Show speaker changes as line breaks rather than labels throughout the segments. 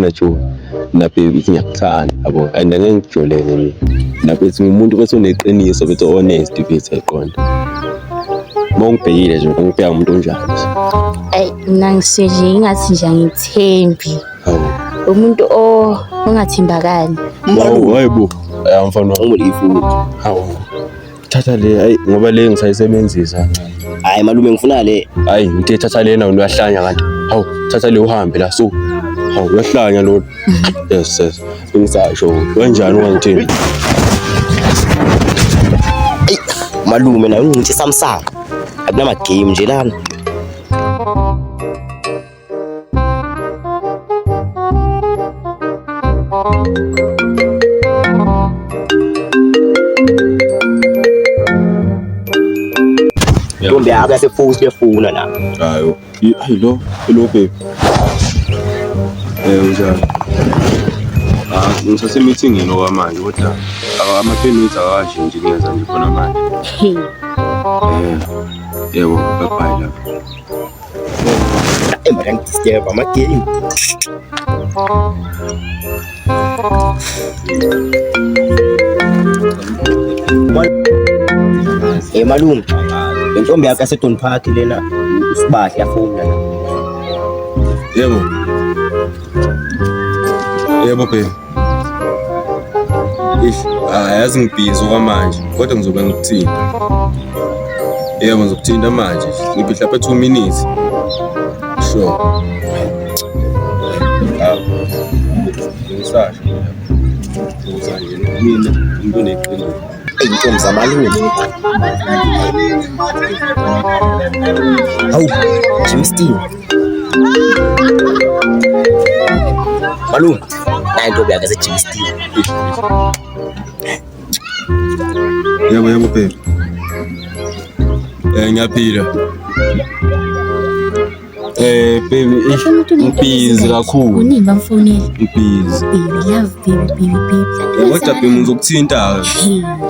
uyabona Joe, nababy ngiyakuthanda yabo, and angeke ngijoleke mina. Nababy ngumuntu bese uneqiniso bese honest bese eqonda. Mongibhekile nje ngibheka umuntu onjani.
Mina ngiseje ingathi nje angithembi. Umuntu ongathembakali.
Hayibo, ayamfana ngomlifu. Hawu. Thatha le, hayi ngoba le ngisayisebenzisa.
Hayi malume ngifuna le.
Hayi ngithe thatha lena uyahlanya kanti. Hawu, thatha le uhambe la so. Hawu uyahlanya lo. Yes. Ngisasho. Kanjani ungangithini?
Malume na ngithi Samsung. Akunama game nje lana. Ntombi yakho yasefuthi lefuna la.
Hayo. Hello baby. Unjani? Ngisase meeting okwamanje kodwa ama-10 minutes akashi nje ngiyenza nje khona manje. Yebo, bye la.
Mara ngidisturb ama-game. Malume, le ntombi yakho yaseDon Park lena uSibahla yafuna la.
Yebo baby. Yazi ngibhizi okwamanje kodwa ngizobe ngikuthinta. Yebo ngizokuthinta manje. Ngibhidla lapha 2 minutes. Sure. Ngisasho. Uzanje mina into neqiniso.
Intombi zamalume. Hawu, Jimmy. Malume, nayi intombi yakho yaseJimmy.
Yebo baby. Ngiyaphila. Baby, ngibhizi kakhulu.
Unimba mfonela.
Ngibhizi.
Baby, love baby.
Kodwa baby ngizokuthinta.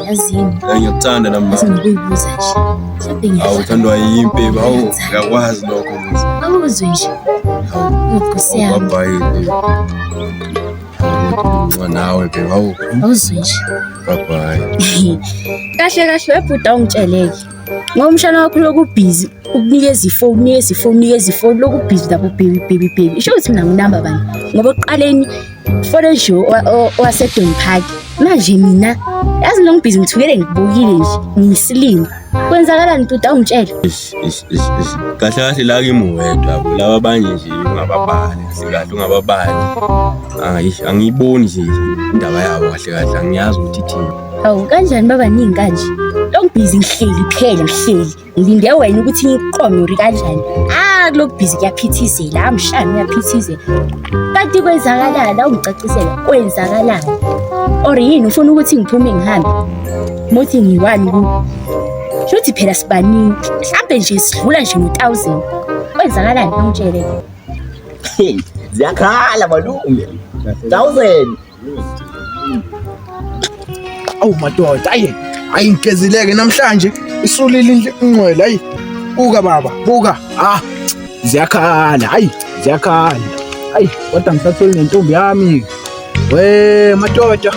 Yazini.
Ngiyakuthanda nami.
Asengibuza nje. Mhlawumbe
Awuthandwa yini baby? Hawu, ngiyakwazi lokho manje.
awuzwe nje. Nkosi yami.
Bye. Nawe baby, hawu.
Awuzwe nje.
Bye.
Kahle webhuda ungitsheleke. Ngoba umshana wakho lokubhizi ukunikeza ifoni lokubhizi labo baby. Isho ukuthi mina nginamba bani? Ngoba oqaleni fore nje owaseDon Park. Manje mina yazi ngibhizi ngithukele ngibukile nje ngiyisilima. Kwenzakalani bhuda ungitshela?
Kahle la kimi wedwa yabo laba abanye nje ungababali sikahle ungababali. Angiyiboni nje indaba yabo kahle angiyazi ukuthi ithini.
Hawu kanjani babaningi kanje? Lokubhizi ngihleli ngilinde wena ukuthi ngiqome uri kanjani. Kulokubhizi kuyaphithizela amshana uyaphithizela. Kanti kwenzakalala ungicacisela kwenzakalala. Or yini ufuna ukuthi ngiphume ngihambe? Mothi ngiwani ku? Shothi phela sibaningi. Mhlambe nje sidlula nje ngo1000. Kwenzakalani ngitshele?
Ziyakhala malume. 1000.
Awu madoda, hayi ngigezileke namhlanje isulile ingcwele, hayi buka baba, buka. Ziyakhala, ziyakhala. Hayi kodwa ngisatholi nentombi yami. Madoda.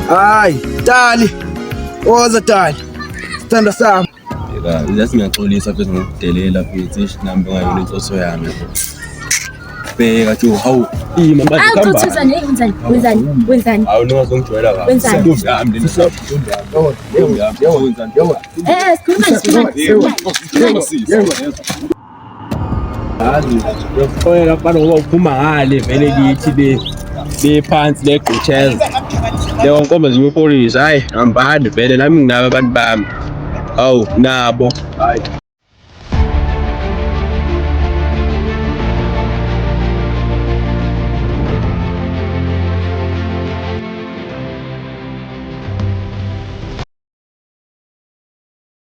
Hayi, Dali. Woza Dali. Sithanda sami.
Yazi ngiyaxolisa phezulu ngokudelela futhi nambe ngayona inhloso yami. Bheka Joe, hawu ima manje khamba.
Wenzani?
Awu ningazongijwayela kahle.
Wenzani?
Yami leni ntombi yami. Yofika balo ngoba uphuma ngale vele kithi bephansi legqucheza. Leyo nkomba ziyopolisa, hayi hambani vele nami nginabo abantu bami. Hawu nabo. Hayi.